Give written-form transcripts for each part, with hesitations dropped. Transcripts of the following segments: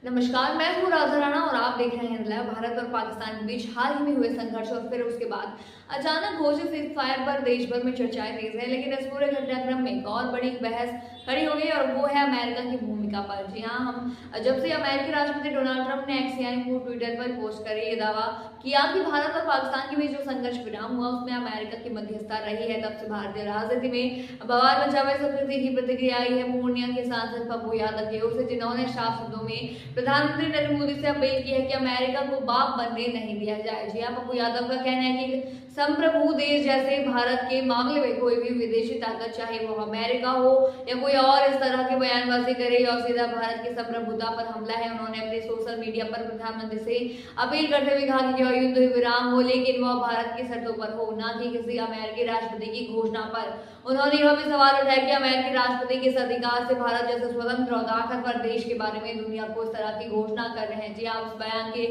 नमस्कार, मैं हूँ राधा राणा और आप देख रहे हैं लाइव। भारत और पाकिस्तान के बीच हाल ही में हुए संघर्ष और फिर उसके बाद अचानक घोषित सीज फायर पर देश भर में चर्चाएं तेज है। लेकिन इस पूरे घटनाक्रम में एक और बड़ी बहस खड़ी हो गई और वो है अमेरिका की भूमिका पर। जी हाँ, हम जब से अमेरिकी राष्ट्रपति डोनाल्ड ट्रंप ने एक्स यानी ट्विटर पर पोस्ट कर ये दावा किया कि भारत और पाकिस्तान के बीच जो संघर्ष विराम हुआ उसमें अमेरिका की मध्यस्थता रही है, तब से भारतीय राजनीति में बवाल मचा हुआ। सबसे तीखी प्रतिक्रिया आई है पूर्णिया के सांसद पप्पू यादव की ओर से, जिन्होंने साफ शब्दों में प्रधानमंत्री नरेंद्र मोदी से अपील की है कि अमेरिका को बाप बनने नहीं दिया जाए। जी हाँ, पप्पू यादव का कहना है कि संप्रभु देश जैसे भारत के मामले में कोई भी विदेशी ताकत, चाहे वो अमेरिका हो या कोई और, इस तरह की बयानबाजी करे और सीधा भारत की संप्रभुता पर हमला है। उन्होंने अपने सोशल मीडिया पर प्रधानमंत्री से अपील करते हुए कहा कि युद्ध विराम हो, लेकिन वह भारत की शर्तों पर हो, न कि किसी अमेरिकी राष्ट्रपति की घोषणा पर। उन्होंने यह भी सवाल उठाया कि अमेरिकी राष्ट्रपति किस अधिकार से भारत जैसे स्वतंत्र और ताकतवर देश के बारे में दुनिया को इस तरह की घोषणा कर रहे हैं। जी आप उस बयान के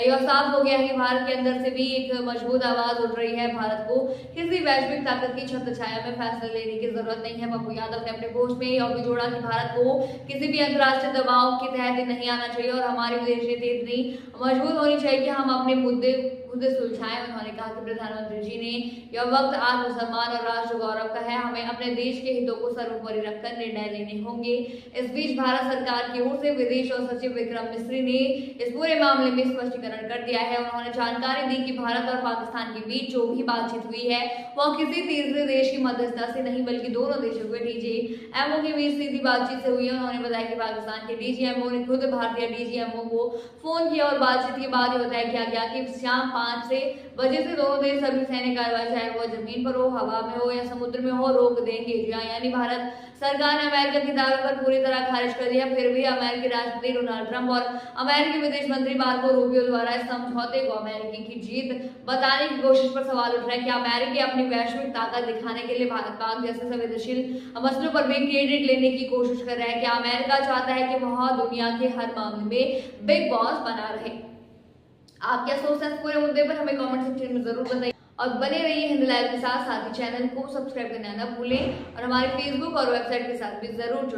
यह साफ हो गया है कि भारत के अंदर से भी एक मजबूत आवाज उठ रही है। भारत को किसी वैश्विक ताकत की छत्र छाया में फैसले लेने की जरूरत नहीं है। पप्पू यादव ने अपने पोस्ट में यह भी जोड़ा कि भारत को किसी भी अंतर्राष्ट्रीय दबाव के तहत नहीं आना चाहिए और हमारी विदेश नीति इतनी मजबूत होनी चाहिए कि हम अपने मुद्दे खुद सुलझाएं। उन्होंने कहा कि प्रधानमंत्री जी ने यह वक्त आत्मसम्मान और राष्ट्र गौरव का है। हमें अपने देश के हितों को सर्वोपरि रखकर निर्णय लेने होंगे। इस बीच भारत सरकार की ओर से विदेश और सचिव विक्रम मिस्री ने इस पूरे मामले में स्पष्टीकरण कर दिया है। उन्होंने जानकारी दी कि भारत और पाकिस्तान के बीच जो भी बातचीत हुई है वह किसी तीसरे देश की मध्यस्थता से नहीं, बल्कि दोनों देशों के डीजीएमओ के बीच सीधी बातचीत से हुई है। उन्होंने बताया कि पाकिस्तान के डीजीएमओ ने खुद भारतीय डीजीएमओ को फोन किया और बातचीत के बाद बताया गया कि शाम 5 बजे से दोनों देश सभी सैन्य कार्रवाई, चाहे वो जमीन पर हो, हवा में हो या समुद्र में हो, रोक देंगे। यानी भारत सरकार ने अमेरिका के दावे पर पूरी तरह खारिज कर दिया। फिर भी अमेरिकी राष्ट्रपति डोनाल्ड ट्रंप और अमेरिकी विदेश मंत्री मार्को रूबियो द्वारा इस समझौते को अमेरिकी की जीत बताने की कोशिश पर सवाल उठ रहा है कि अमेरिकी अपनी वैश्विक ताकत दिखाने के लिए भारत पाक जैसे संवेदनशील मसलों पर भी क्रेडिट लेने की कोशिश कर रहा है। कि अमेरिका चाहता है कि वह दुनिया के हर मामले में बिग बॉस बना रहे। आप क्या सोचते हैं इस पूरे मुद्दे पर, हमें कमेंट सेक्शन में जरूर बताइए और बने रहिए हिंद लाइव के साथ ही चैनल को सब्सक्राइब करना ना भूलें और हमारे फेसबुक और वेबसाइट के साथ भी जरूर जुड़ें।